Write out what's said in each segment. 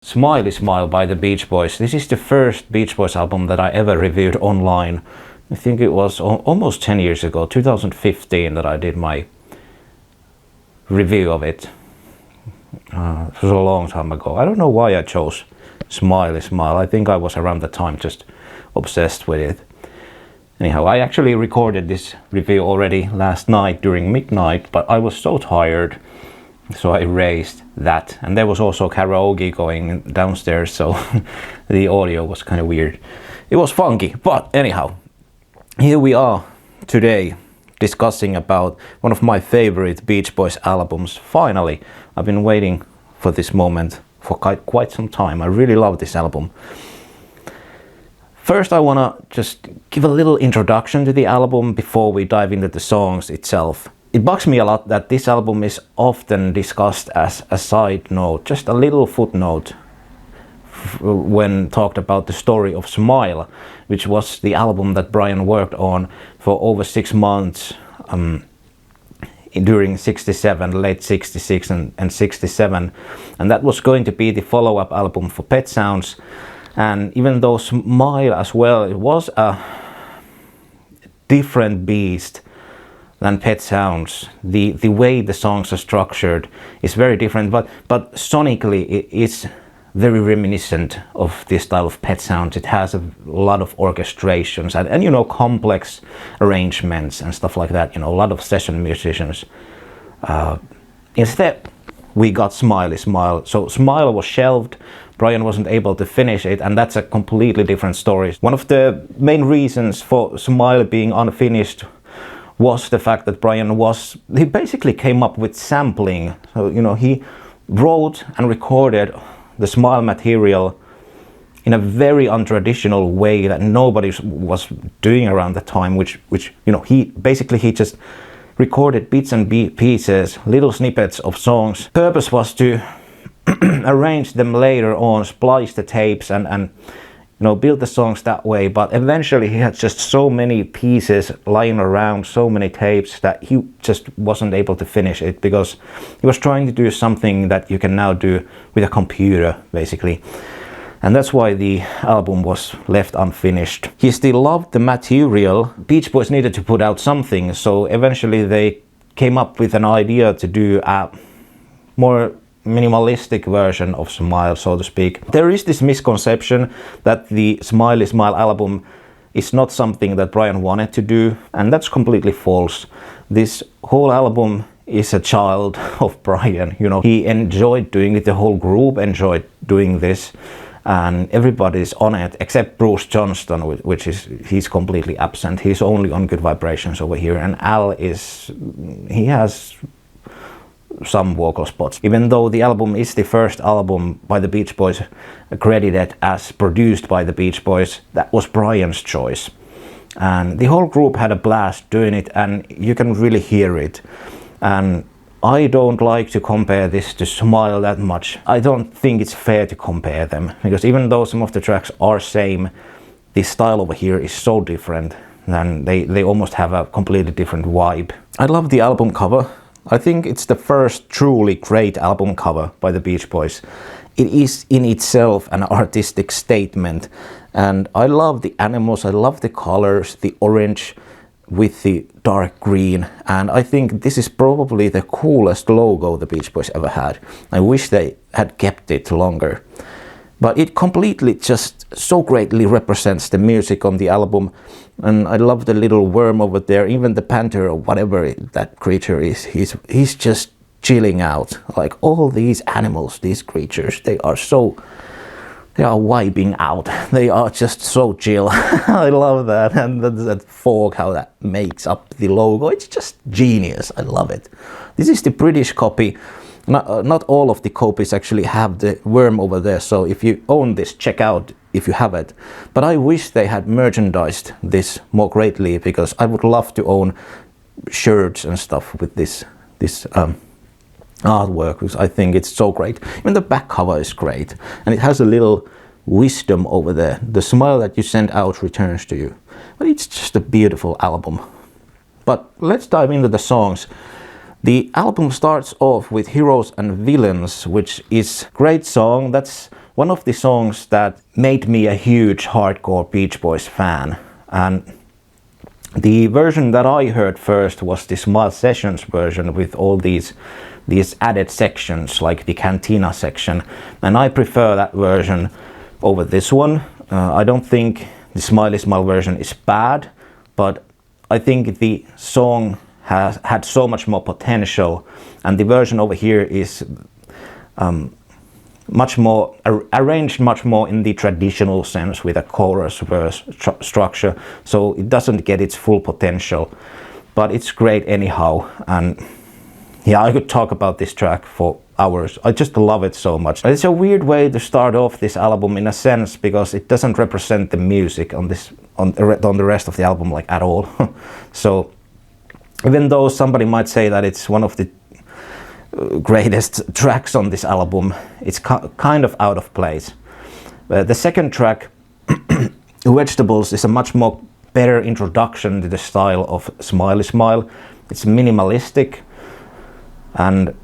Smiley Smile by the Beach Boys. This is the first Beach Boys album that I ever reviewed online. I think it was almost 10 years ago, 2015, that I did my review of it. It was a long time ago. I don't know why I chose Smiley Smile. I think I was around the time just obsessed with it. Anyhow, I actually recorded this review already last night during midnight, but I was so tired, so I erased that. And there was also karaoke going downstairs, so the audio was kind of weird. It was funky, but anyhow, here we are today discussing about one of my favorite Beach Boys albums. Finally, I've been waiting for this moment for quite some time. I really love this album. First, I want to just give a little introduction to the album before we dive into the songs itself. It bugs me a lot that this album is often discussed as a side note, just a little footnote when talked about the story of Smile, which was the album that Brian worked on for over 6 months during 67, late 66 and 67. And that was going to be the follow-up album for Pet Sounds. And even though Smile as well, it was a different beast than Pet Sounds. The way the songs are structured is very different, but sonically it's very reminiscent of this style of Pet Sounds. It has a lot of orchestrations and you know, complex arrangements and stuff like that, you know, a lot of session musicians. Instead we got Smiley Smile. So Smile was shelved, Brian wasn't able to finish it, and that's a completely different story. One of the main reasons for Smile being unfinished was the fact that he basically came up with sampling. So, you know, he wrote and recorded the Smile material in a very untraditional way that nobody was doing around the time, which you know, he just recorded bits and pieces, little snippets of songs. Purpose was to arrange them later on, splice the tapes and you know, build the songs that way, but eventually he had just so many pieces lying around, so many tapes, that he just wasn't able to finish it because he was trying to do something that you can now do with a computer, basically. And that's why the album was left unfinished. He still loved the material. Beach Boys needed to put out something, so eventually they came up with an idea to do a more minimalistic version of Smile, so to speak. There is this misconception that the Smiley Smile album is not something that Brian wanted to do, and that's completely false. This whole album is a child of Brian. You know, he enjoyed doing it, the whole group enjoyed doing this, and everybody's on it except Bruce Johnston, he's completely absent. He's only on Good Vibrations over here, and Al he has some vocal spots. Even though the album is the first album by the Beach Boys credited as produced by the Beach Boys, that was Brian's choice. And the whole group had a blast doing it, and you can really hear it. And I don't like to compare this to Smile that much. I don't think it's fair to compare them, because even though some of the tracks are same, the style over here is so different, and they almost have a completely different vibe. I love the album cover. I think it's the first truly great album cover by the Beach Boys. It is in itself an artistic statement, and I love the animals, I love the colors, the orange with the dark green, and I think this is probably the coolest logo the Beach Boys ever had. I wish they had kept it longer. But it completely just so greatly represents the music on the album, and I love the little worm over there, even the panther or whatever that creature is, he's just chilling out. Like all these animals, these creatures, they are vibing out. They are just so chill. I love that, and that fog, how that makes up the logo, it's just genius. I love it. This is the British copy. Not all of the copies actually have the worm over there, so if you own this, check out if you have it. But I wish they had merchandised this more greatly, because I would love to own shirts and stuff with this artwork, because I think it's so great. Even the back cover is great, and it has a little wisdom over there. The smile that you send out returns to you. But it's just a beautiful album. But let's dive into the songs. The album starts off with Heroes and Villains, which is a great song. That's one of the songs that made me a huge hardcore Beach Boys fan. And the version that I heard first was the Smile Sessions version with all these added sections, like the Cantina section, and I prefer that version over this one. I don't think the Smiley Smile version is bad, but I think the song has had so much more potential, and the version over here is much more arranged much more in the traditional sense with a chorus verse structure, so it doesn't get its full potential, but it's great anyhow. And yeah, I could talk about this track for hours. I just love it so much. It's a weird way to start off this album in a sense, because it doesn't represent the music on the rest of the album like at all. So even though somebody might say that it's one of the greatest tracks on this album, it's kind of out of place. The second track, Vegetables, is a much more better introduction to the style of Smiley Smile. It's minimalistic and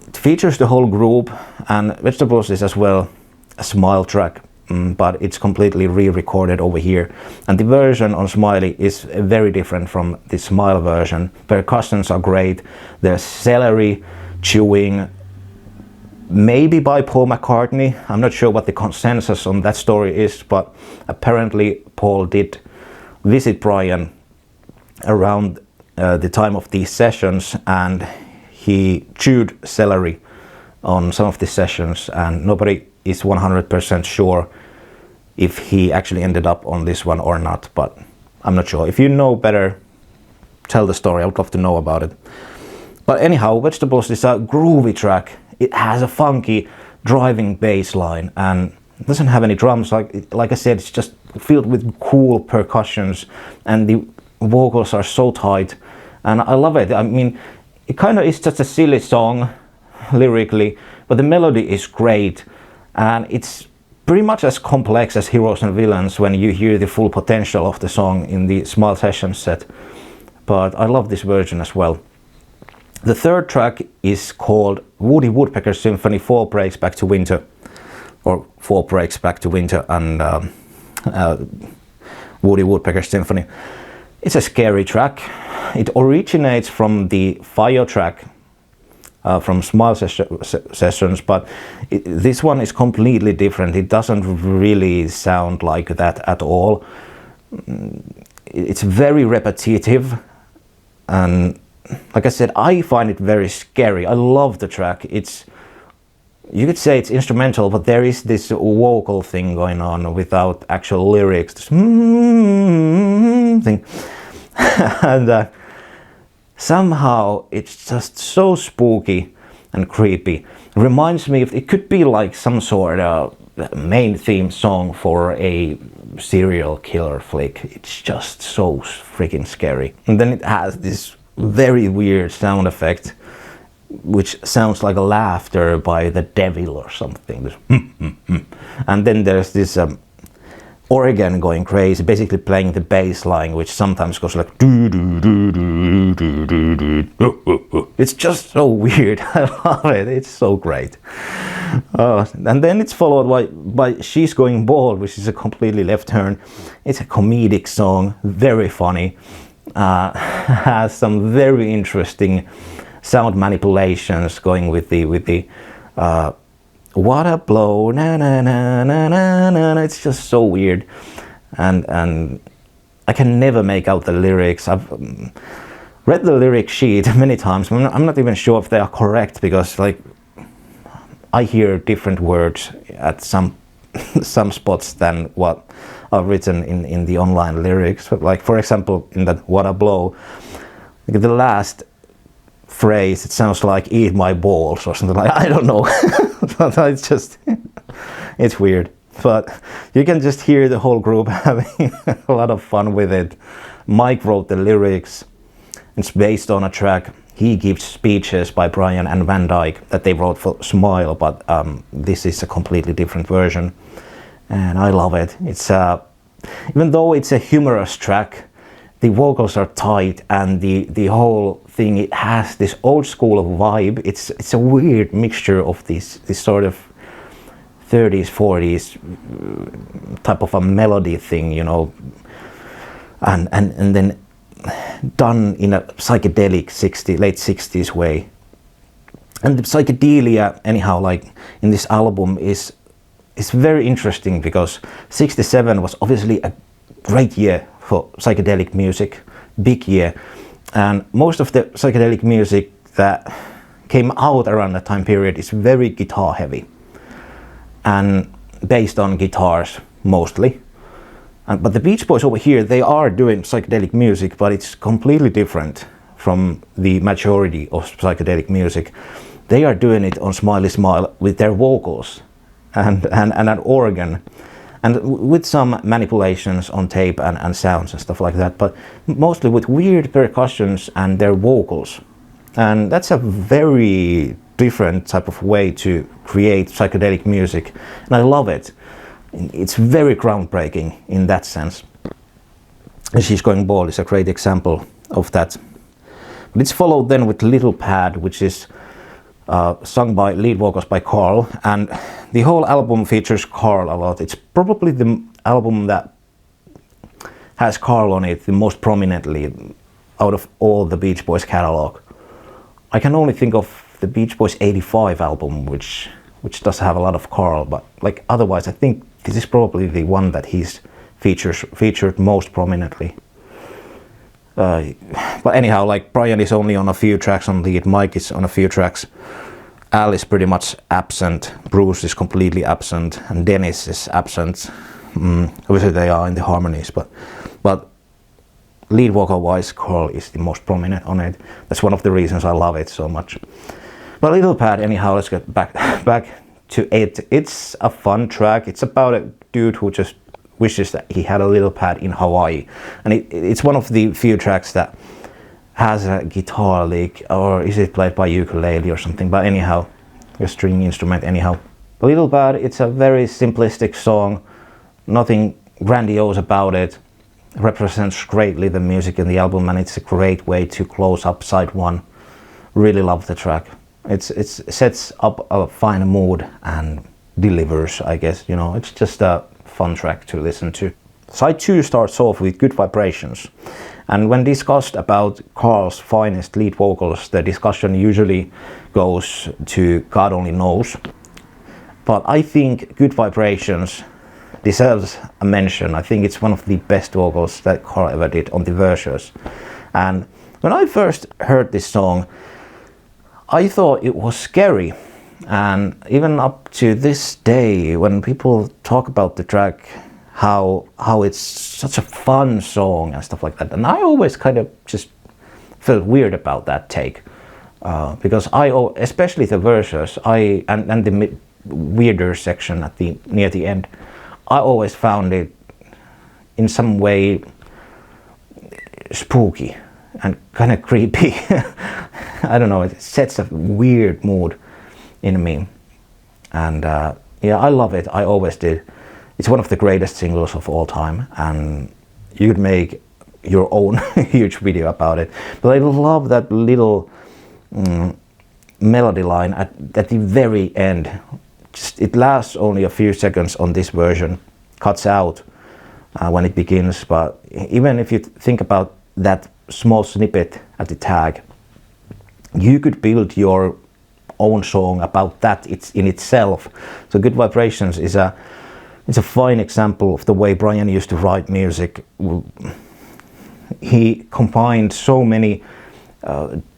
it features the whole group, and Vegetables is as well a Smile track, but it's completely re-recorded over here. And the version on Smiley is very different from the Smile version. Percussions are great, there's celery chewing, maybe by Paul McCartney. I'm not sure what the consensus on that story is, but apparently Paul did visit Brian around the time of these sessions, and he chewed celery on some of the sessions, and nobody is 100% sure if he actually ended up on this one or not, but I'm not sure. If you know better, tell the story. I would love to know about it. But anyhow, Vegetables is a groovy track. It has a funky driving bass line and it doesn't have any drums. Like I said, it's just filled with cool percussions, and the vocals are so tight, and I love it. I mean, it kind of is just a silly song lyrically, but the melody is great, and it's pretty much as complex as Heroes and Villains when you hear the full potential of the song in the Smile Sessions set. But I love this version as well. The third track is called Woody Woodpecker Symphony 4 Breaks Back to Winter, or 4 Breaks Back to Winter, and Woody Woodpecker Symphony. It's a scary track. It originates from the Fire track from Smile Sessions, but this one is completely different. It doesn't really sound like that at all. It's very repetitive, and like I said, I find it very scary. I love the track. You could say it's instrumental, but there is this vocal thing going on without actual lyrics. This thing. And somehow it's just so spooky and creepy. Reminds me of, it could be like some sort of main theme song for a serial killer flick. It's just so freaking scary. And then it has this very weird sound effect, which sounds like a laughter by the devil or something. And then there's this organ going crazy, basically playing the bass line, which sometimes goes like do do do do do do do. It's just so weird. I love it. It's so great. And then it's followed by She's Going Bald, which is a completely left turn. It's a comedic song, very funny. Has some very interesting sound manipulations going with the what a blow, na na na na na na. It's just so weird, and I can never make out the lyrics. I've read the lyric sheet many times. I'm not even sure if they are correct, because like I hear different words at some spots than what are written in the online lyrics. But like, for example, in that What a Blow, like the last phrase, it sounds like eat my balls or something like, I don't know. It's just, it's weird. But you can just hear the whole group having a lot of fun with it. Mike wrote the lyrics. It's based on a track He Gives Speeches by Brian and Van Dyke that they wrote for Smile, but this is a completely different version. And I love it. It's even though it's a humorous track, the vocals are tight, and the whole thing, it has this old school vibe. It's a weird mixture of this sort of 30s, 40s type of a melody thing, you know, and then done in a psychedelic late 60s way. And the psychedelia, anyhow, like in this album is very interesting because 67 was obviously a great year for psychedelic music, big year. And most of the psychedelic music that came out around that time period is very guitar heavy and based on guitars mostly. But the Beach Boys over here, they are doing psychedelic music, but it's completely different from the majority of psychedelic music. They are doing it on Smiley Smile with their vocals and an organ, and with some manipulations on tape and sounds and stuff like that, but mostly with weird percussions and their vocals. And that's a very different type of way to create psychedelic music, and I love it. It's very groundbreaking in that sense. She's Going Bald is a great example of that. But it's followed then with Little Pad, which is sung by lead vocals by Carl, and the whole album features Carl a lot. It's probably the album that has Carl on it the most prominently out of all the Beach Boys catalog. I can only think of the Beach Boys 85 album, which does have a lot of Carl, but like otherwise I think this is probably the one that he's featured most prominently. But anyhow, like Brian is only on a few tracks on lead, Mike is on a few tracks, Al is pretty much absent, Bruce is completely absent, and Dennis is absent. Obviously they are in the harmonies, but lead vocal wise, Carl is the most prominent on it. That's one of the reasons I love it so much. But Little Pad, anyhow, let's get back to it. It's a fun track. It's about a dude who just wishes that he had a little pad in Hawaii, and it's one of the few tracks that has a guitar lick, or is it played by ukulele or something, but anyhow, a string instrument anyhow. Little Pad, it's a very simplistic song, nothing grandiose about it, represents greatly the music in the album, and it's a great way to close up side one. Really love the track. It sets up a fine mood and delivers, I guess, you know, it's just a fun track to listen to. Side 2 starts off with Good Vibrations, and when discussed about Carl's finest lead vocals, the discussion usually goes to God Only Knows, but I think Good Vibrations deserves a mention. I think it's one of the best vocals that Carl ever did on the verses. And when I first heard this song, I thought it was scary, and even up to this day when people talk about the track, how it's such a fun song and stuff like that, and I always kind of just felt weird about that take, because especially the verses, and the weirder section at near the end, I always found it in some way spooky and kind of creepy. I don't know, it sets a weird mood in me, and yeah, I love it. I always did. It's one of the greatest singles of all time, and you could make your own huge video about it. But I love that little melody line at the very end. It lasts only a few seconds on this version, cuts out when it begins, but even if you think about that small snippet at the tag, you could build your own song about that in itself. So Good Vibrations is a fine example of the way Brian used to write music. He combined so many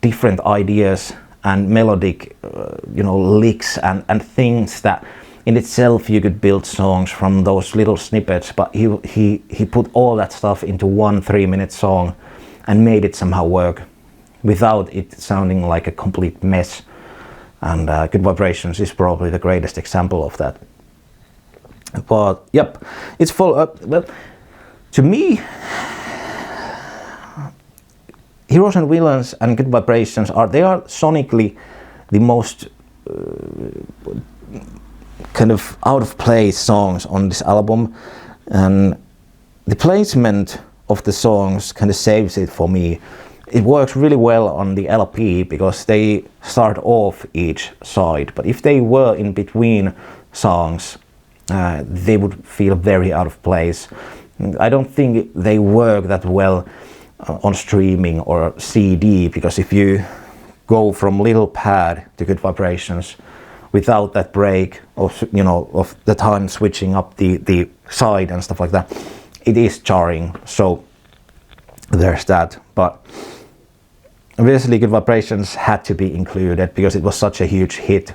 different ideas and melodic licks and things that in itself you could build songs from those little snippets, but he put all that stuff into one 3-minute song and made it somehow work without it sounding like a complete mess. And Good Vibrations is probably the greatest example of that. But yep, it's full up. Well, to me, Heroes and Villains and Good Vibrations are sonically the most kind of out of place songs on this album, and the placement of the songs kind of saves it for me. It works really well on the LP because they start off each side, but if they were in between songs, they would feel very out of place. I don't think they work that well on streaming or CD, because if you go from Little Pad to Good Vibrations without that break of, you know, of the time switching up the side and stuff like that, it is jarring. So there's that. But obviously Good Vibrations had to be included because it was such a huge hit.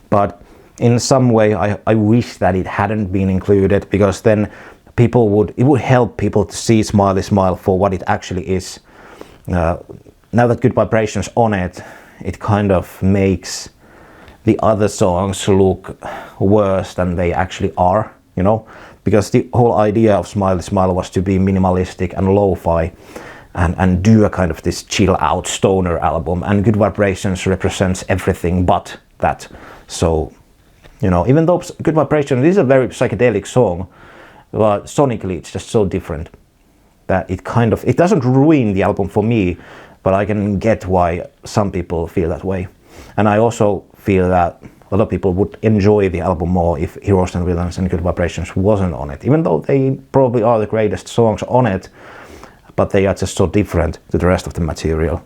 But in some way I wish that it hadn't been included, because then it would help people to see Smiley Smile for what it actually is. Now that Good Vibrations on it, it kind of makes the other songs look worse than they actually are, you know, because the whole idea of Smiley Smile was to be minimalistic and lo-fi and do a kind of this chill out stoner album, and Good Vibrations represents everything but that. So, you know, even though Good Vibrations is a very psychedelic song, but sonically it's just so different that it doesn't ruin the album for me, but I can get why some people feel that way. And I also feel that a lot of people would enjoy the album more if Heroes and Villains and Good Vibrations wasn't on it, even though they probably are the greatest songs on it, but they are just so different to the rest of the material.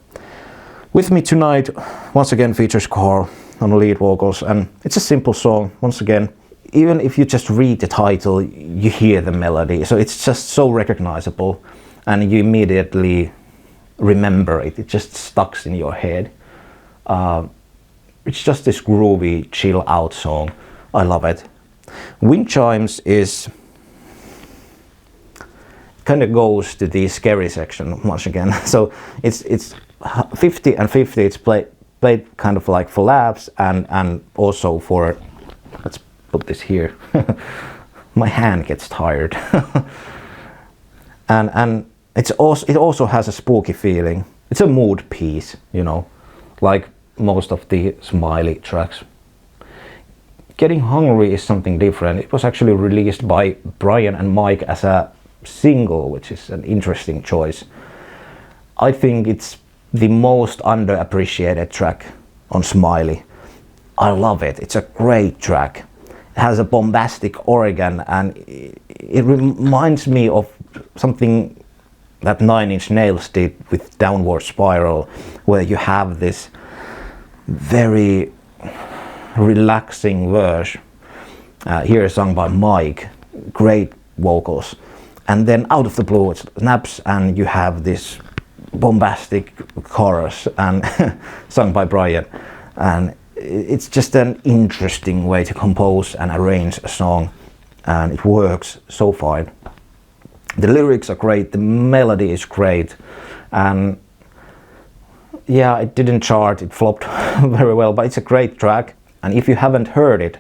With Me Tonight once again features Carl on the lead vocals, and it's a simple song. Once again, even if you just read the title, you hear the melody, so it's just so recognizable and you immediately remember it. It just stuck in your head. It's just this groovy chill out song. I love it. Wind Chimes is kind of goes to the scary section once again. So it's 50 and 50. It's played kind of like for laughs and also for, let's put this here. My hand gets tired. and it also has a spooky feeling. It's a mood piece, you know, like most of the Smiley tracks. Getting Hungry is something different. It was actually released by Brian and Mike as a single, which is an interesting choice. I think it's the most underappreciated track on Smiley. I love it. It's a great track. It has a bombastic organ, and it reminds me of something that 9 Inch Nails did with Downward Spiral, where you have this very relaxing verse. Here is sung by Mike, great vocals, and then out of the blue it snaps and you have this bombastic chorus and sung by Brian, and it's just an interesting way to compose and arrange a song, and it works so fine. The lyrics are great, the melody is great, and yeah, it didn't chart, it flopped very well, but it's a great track. And if you haven't heard it,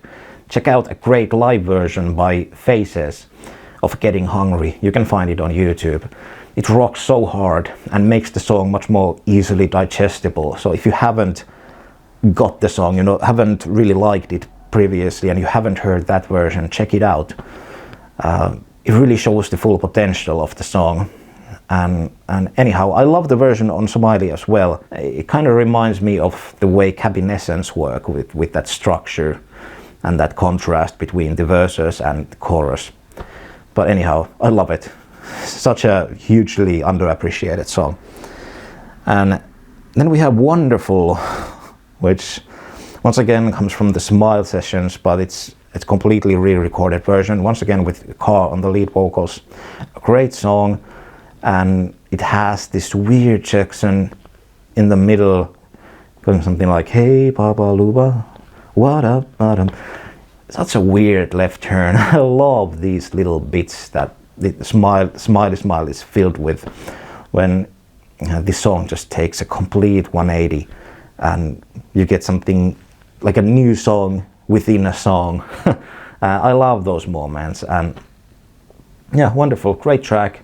check out a great live version by Faces of Getting Hungry. You can find it on YouTube. It rocks so hard and makes the song much more easily digestible. So if you haven't got the song, you know, haven't really liked it previously and you haven't heard that version, check it out. It really shows the full potential of the song. And anyhow, I love the version on Smiley as well. It kind of reminds me of the way Cabinescence work with that structure and that contrast between the verses and the chorus. But anyhow, I love it. Such a hugely underappreciated song. And then we have Wonderful, which once again comes from the Smile sessions, but it's completely re-recorded version, once again with Carl on the lead vocals. A great song, and it has this weird section in the middle going something like, hey Papa Luba, what up, madam. Such a weird left turn. I love these little bits that the Smiley Smile is filled with when this song just takes a complete 180 and you get something like a new song within a song. I love those moments, and yeah, wonderful, great track.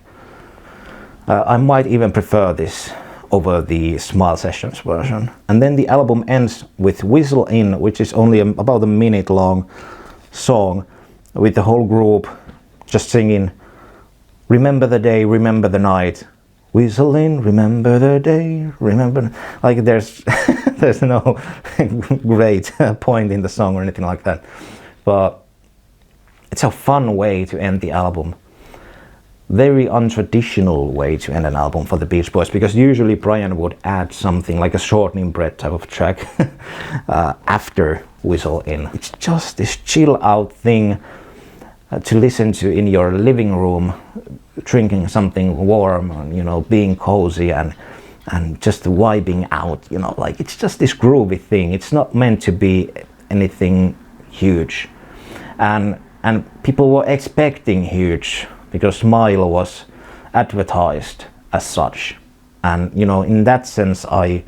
I might even prefer this over the Smile Sessions version. And then the album ends with Whistle In, which is only about a minute long song with the whole group just singing Remember the Day, Remember the Night, Whistle In, remember the day, remember. Like there's there's no great point in the song or anything like that, but it's a fun way to end the album. Very untraditional way to end an album for the Beach Boys, because usually Brian would add something like a shortening bread type of track after Whistle In. It's just this chill out thing to listen to in your living room, drinking something warm, you know, being cozy and just vibing out, you know, like it's just this groovy thing. It's not meant to be anything huge, and people were expecting huge because Smile was advertised as such, and you know, in that sense I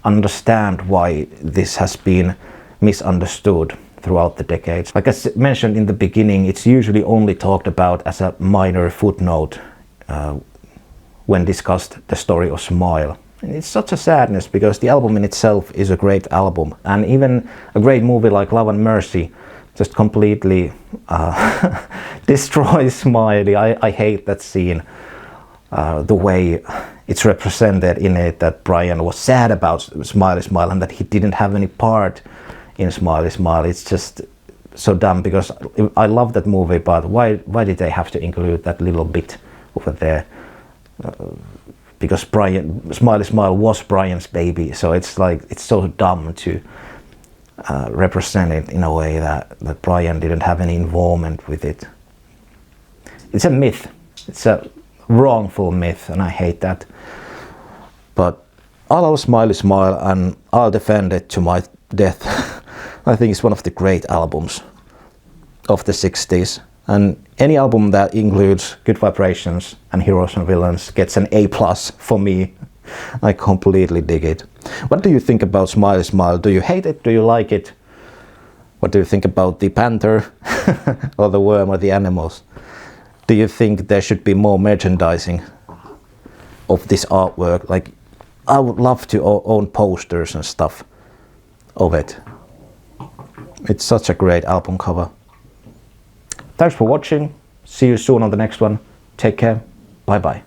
understand why this has been misunderstood throughout the decades. Like I mentioned in the beginning, it's usually only talked about as a minor footnote when discussed the story of Smile. And it's such a sadness, because the album in itself is a great album, and even a great movie like Love and Mercy just completely destroys Smiley. I hate that scene, the way it's represented in it, that Brian was sad about Smiley Smile and that he didn't have any part in Smiley Smile. It's just so dumb, because I love that movie, but why did they have to include that little bit over there? Because Smiley Smile was Brian's baby, so it's like, it's so dumb to represent it in a way that Brian didn't have any involvement with it. It's a myth. It's a wrongful myth, and I hate that. But I love Smiley Smile, and I'll defend it to my death. I think it's one of the great albums of the 60s. And any album that includes Good Vibrations and Heroes and Villains gets an A+ for me. I completely dig it. What do you think about Smiley Smile? Do you hate it? Do you like it? What do you think about the panther or the worm or the animals? Do you think there should be more merchandising of this artwork? Like, I would love to own posters and stuff of it. It's such a great album cover. Thanks for watching. See you soon on the next one. Take care. Bye bye.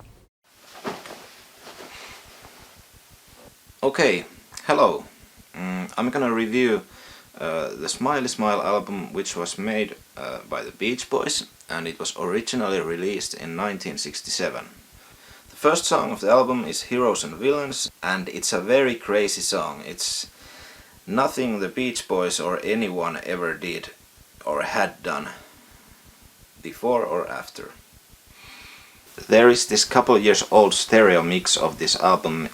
Okay, hello. I'm gonna review the Smiley Smile album, which was made by the Beach Boys, and it was originally released in 1967. The first song of the album is Heroes and Villains, and it's a very crazy song. It's nothing the Beach Boys or anyone ever did or had done before or after. There is this couple years old stereo mix of this album,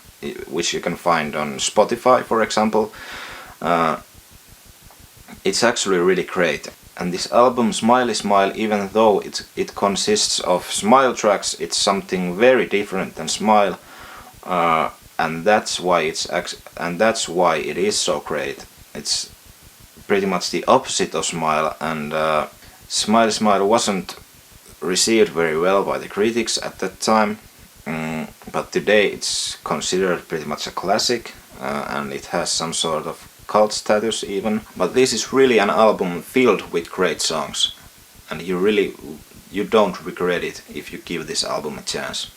which you can find on Spotify, for example. It's actually really great. And this album, Smiley Smile, even though it consists of Smile tracks, it's something very different than Smile, and that's why it is so great. It's pretty much the opposite of Smile, and Smiley Smile wasn't received very well by the critics at that time, but today it's considered pretty much a classic, and it has some sort of cult status even. But this is really an album filled with great songs, and you don't regret it if you give this album a chance.